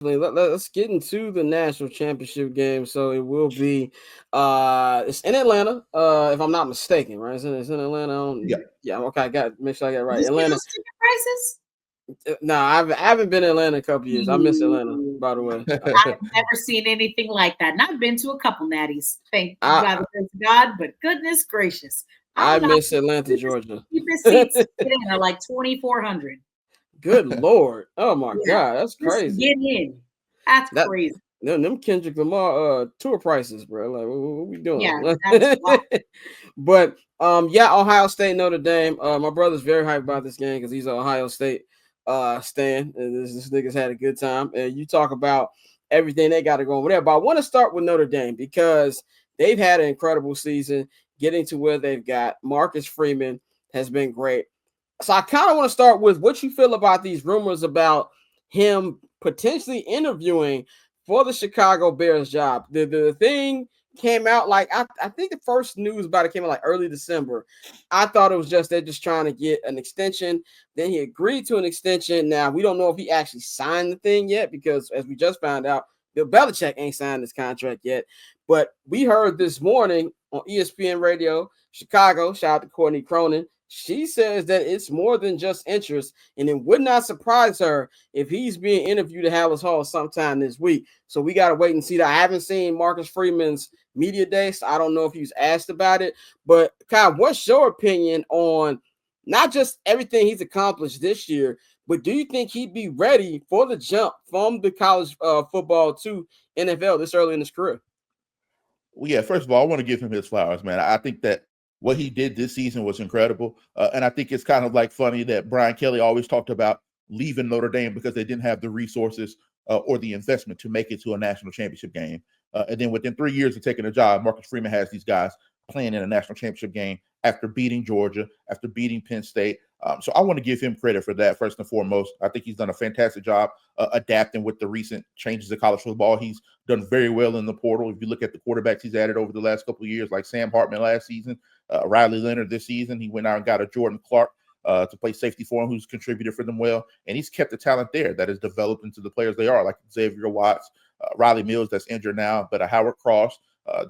Let's get into the national championship game. So it will be it's in Atlanta, if I'm not mistaken, right? It's in Atlanta. Yeah. Yeah, okay, I got make sure I got it Did right. you see Atlanta. those ticket prices? No, I haven't been in Atlanta in a couple years. I miss Atlanta, Ooh, by the way. I've never seen anything like that. And I've been to a couple natties, thank by I the grace of God, but goodness gracious. I I don't know how miss Atlanta, the Georgia. cheapest seats to get in are like 2,400. Good Lord. Oh my Yeah, God, that's just to crazy. get in. That's That crazy. them Kendrick Lamar tour prices, bro. Like what we Yeah, doing? that's wild. But yeah, Ohio State, Notre Dame. My brother's very hyped about this game because he's an Ohio State stan. And this nigga's had a good time. And you talk about everything they got to go over there. But I want to start with Notre Dame because they've had an incredible season getting to where they've got. Marcus Freeman has been great. So I kind of want to start with what you feel about these rumors about him potentially interviewing for the Chicago Bears job. The thing came out like I think the first news about it came out like early December. I thought it was just they're just trying to get an extension. Then he agreed to an extension. Now we don't know if he actually signed the thing yet because as we just found out, Bill Belichick ain't signed this contract yet. But we heard this morning on ESPN Radio Chicago. Shout out to Courtney Cronin. She says that it's more than just interest, and it would not surprise her if he's being interviewed at Hallis Hall sometime this week. So we got to wait and see that. I haven't seen Marcus Freeman's media day, so I don't know if he was asked about it. But Kyle, what's your opinion on not just everything he's accomplished this year, but do you think he'd be ready for the jump from the college football to NFL this early in his career? Well, yeah, first of all, I want to give him his flowers, man. I think that what he did this season was incredible. And I think it's kind of like funny that Brian Kelly always talked about leaving Notre Dame because they didn't have the resources or the investment to make it to a national championship game. And then within 3 years of taking a job, Marcus Freeman has these guys playing in a national championship game after beating Georgia, after beating Penn State. So I want to give him credit for that first and foremost. I think he's done a fantastic job adapting with the recent changes of college football. He's done very well in the portal. If you look at the quarterbacks he's added over the last couple of years, like Sam Hartman last season, Riley Leonard this season, he went out and got a Jordan Clark to play safety for him, who's contributed for them well. And he's kept the talent there that has developed into the players they are, like Xavier Watts, Riley Mills, that's injured now, but Howard Cross,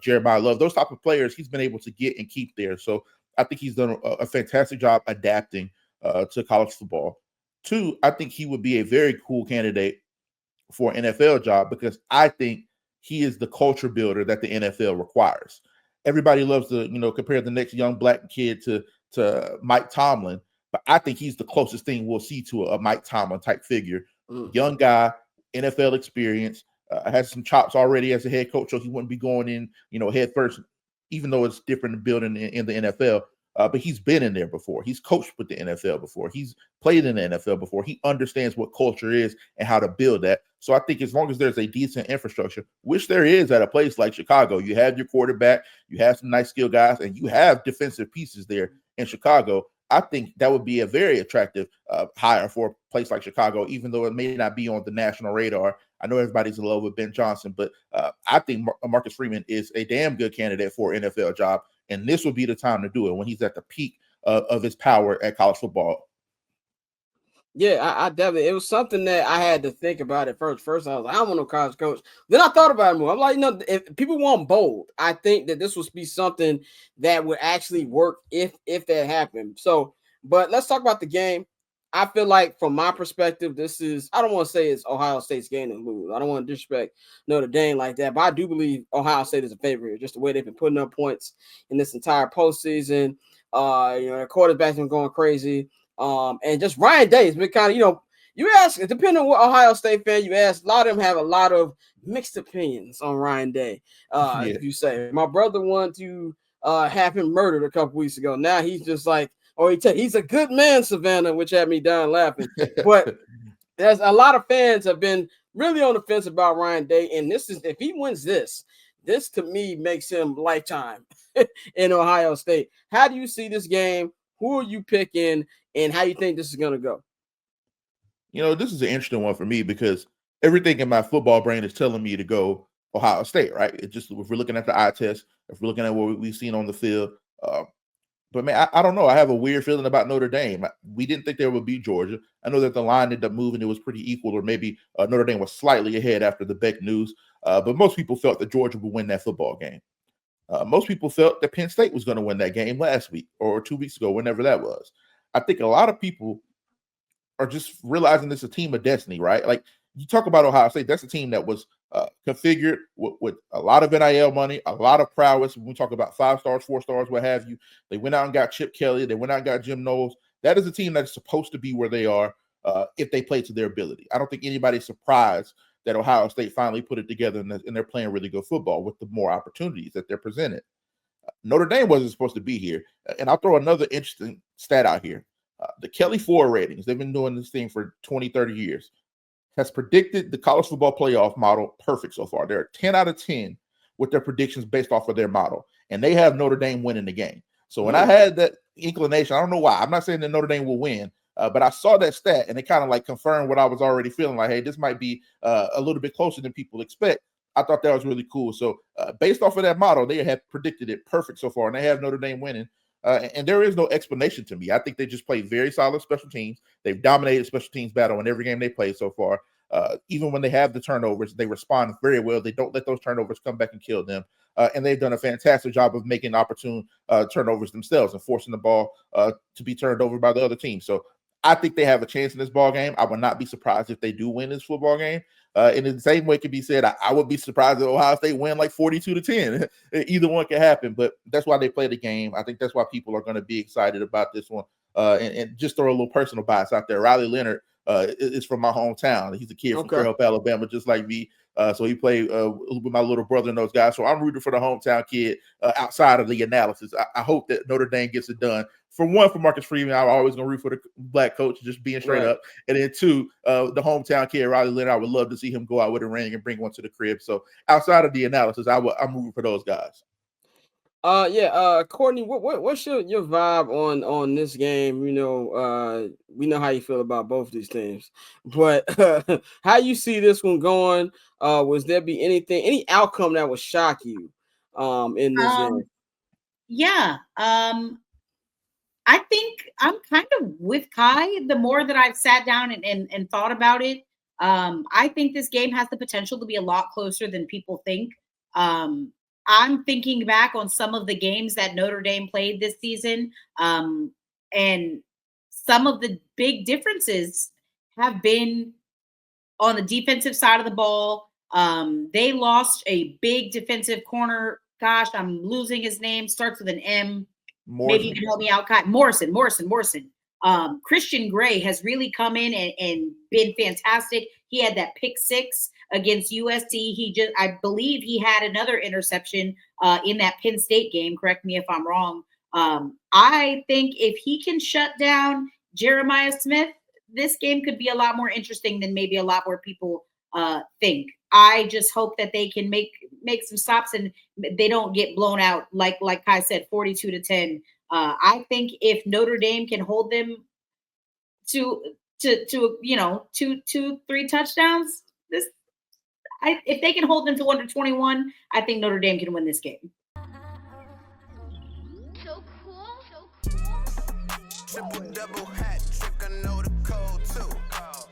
Jeremiah Love, those type of players he's been able to get and keep there. So I think he's done a fantastic job adapting to college football. Two, I think he would be a very cool candidate for an NFL job because I think he is the culture builder that the NFL requires. Everybody loves to, compare the next young black kid to Mike Tomlin, but I think he's the closest thing we'll see to a Mike Tomlin type figure. Young guy, NFL experience, has some chops already as a head coach, so he wouldn't be going in, head first, even though it's different building in the NFL. But he's been in there before. He's coached with the NFL before. He's played in the NFL before. He understands what culture is and how to build that. So I think as long as there's a decent infrastructure, which there is at a place like Chicago, you have your quarterback, you have some nice skill guys, and you have defensive pieces there in Chicago. I think that would be a very attractive hire for a place like Chicago, even though it may not be on the national radar. I know everybody's in love with Ben Johnson, but I think Marcus Freeman is a damn good candidate for an NFL job. And this will be the time to do it when he's at the peak of his power at college football. Yeah, I definitely. It was something that I had to think about at first. First, I was like, I don't want no college coach. Then I thought about it more. I'm like, if people want bold, I think that this would be something that would actually work if that happened. So, but let's talk about the game. I feel like, from my perspective, this is. I don't want to say it's Ohio State's game to lose. I don't want to disrespect Notre Dame like that, but I do believe Ohio State is a favorite. Just the way they've been putting up points in this entire postseason. Their quarterback's been going crazy. And just Ryan Day has been kind of, you ask, depending on what Ohio State fan you ask, a lot of them have a lot of mixed opinions on Ryan Day. If you say, my brother wanted to have him murdered a couple weeks ago. Now he's just like, he's a good man, Savannah, which had me dying laughing. But there's a lot of fans have been really on the fence about Ryan Day. And if he wins this to me makes him lifetime in Ohio State. How do you see this game? Who are you picking, and how you think this is going to go? This is an interesting one for me because everything in my football brain is telling me to go Ohio State, right? It just, if we're looking at the eye test, if we're looking at what we've seen on the field, But man, I don't know. I have a weird feeling about Notre Dame. We didn't think they would beat Georgia. I know that the line ended up moving; it was pretty equal, or maybe Notre Dame was slightly ahead after the Beck news. But most people felt that Georgia would win that football game. Most people felt that Penn State was going to win that game last week or 2 weeks ago, whenever that was. I think a lot of people are just realizing it's a team of destiny, right? Like you talk about Ohio State, that's a team that was configured with a lot of NIL money, a lot of prowess. When we talk about 5 stars, 4 stars, what have you, they went out and got Chip Kelly. They went out and got Jim Knowles. That is a team that's supposed to be where they are if they play to their ability. I don't think anybody's surprised that Ohio State finally put it together and they're playing really good football with the more opportunities that they're presented. Notre Dame wasn't supposed to be here. And I'll throw another interesting stat out here. The Kelly Ford ratings, they've been doing this thing for 20, 30 years, has predicted the college football playoff model perfect so far. They're 10 out of 10 with their predictions based off of their model. And they have Notre Dame winning the game. So when I had that inclination, I don't know why. I'm not saying that Notre Dame will win. But I saw that stat and it kind of like confirmed what I was already feeling like, hey, this might be a little bit closer than people expect. I thought that was really cool. So based off of that model, they have predicted it perfect so far, and they have Notre Dame winning. And there is no explanation to me. I think they just play very solid special teams. They've dominated special teams battle in every game they played so far. Even when they have the turnovers, they respond very well. They don't let those turnovers come back and kill them. And they've done a fantastic job of making opportune turnovers themselves and forcing the ball to be turned over by the other team. So I think they have a chance in this ball game. I would not be surprised if they do win this football game. And in the same way, it can be said, I would be surprised if Ohio State win like 42-10. Either one can happen, but that's why they play the game. I think that's why people are going to be excited about this one. And just throw a little personal bias out there. Riley Leonard is from my hometown. He's a kid from Fairhope, Alabama, just like me. So he played with my little brother and those guys. So I'm rooting for the hometown kid outside of the analysis. I hope that Notre Dame gets it done. For one, for Marcus Freeman, I'm always going to root for the black coach, just being straight up. And then 2, the hometown kid, Riley Leonard, I would love to see him go out with a ring and bring one to the crib. So outside of the analysis, I'm rooting for those guys. Courtney, what's your vibe on this game? You know, we know how you feel about both these teams, but how you see this one going? Was there be any outcome that would shock you in this game? Yeah. I think I'm kind of with Kai. The more that I've sat down and thought about it, I think this game has the potential to be a lot closer than people think. I'm thinking back on some of the games that Notre Dame played this season, and some of the big differences have been on the defensive side of the ball. They lost a big defensive corner. Gosh, I'm losing his name. Starts with an M. Morrison. Maybe you can help me out, Kai. Morrison. Christian Gray has really come in and been fantastic. He had that pick 6 against USC. I believe he had another interception in that Penn State game. Correct me if I'm wrong. I think if he can shut down Jeremiah Smith, this game could be a lot more interesting than maybe a lot more people think. I just hope that they can make some stops and they don't get blown out like Kai said, 42-10. I think if Notre Dame can hold them to 2-3 touchdowns, if they can hold them to under 21, I think Notre Dame can win this game. So cool. Triple double hat trick, I know the code too.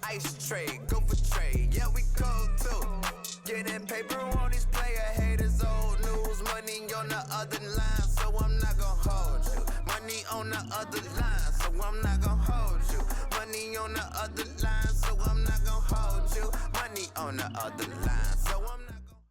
Ice trade, go for trade, yeah we cold too. Getting paper on these player haters, old news, money on the other line, so I'm not gonna hold you. Money on the other line, so I'm not gonna hold you. Money on the other line, so I'm not gonna hold you. Money on the other line.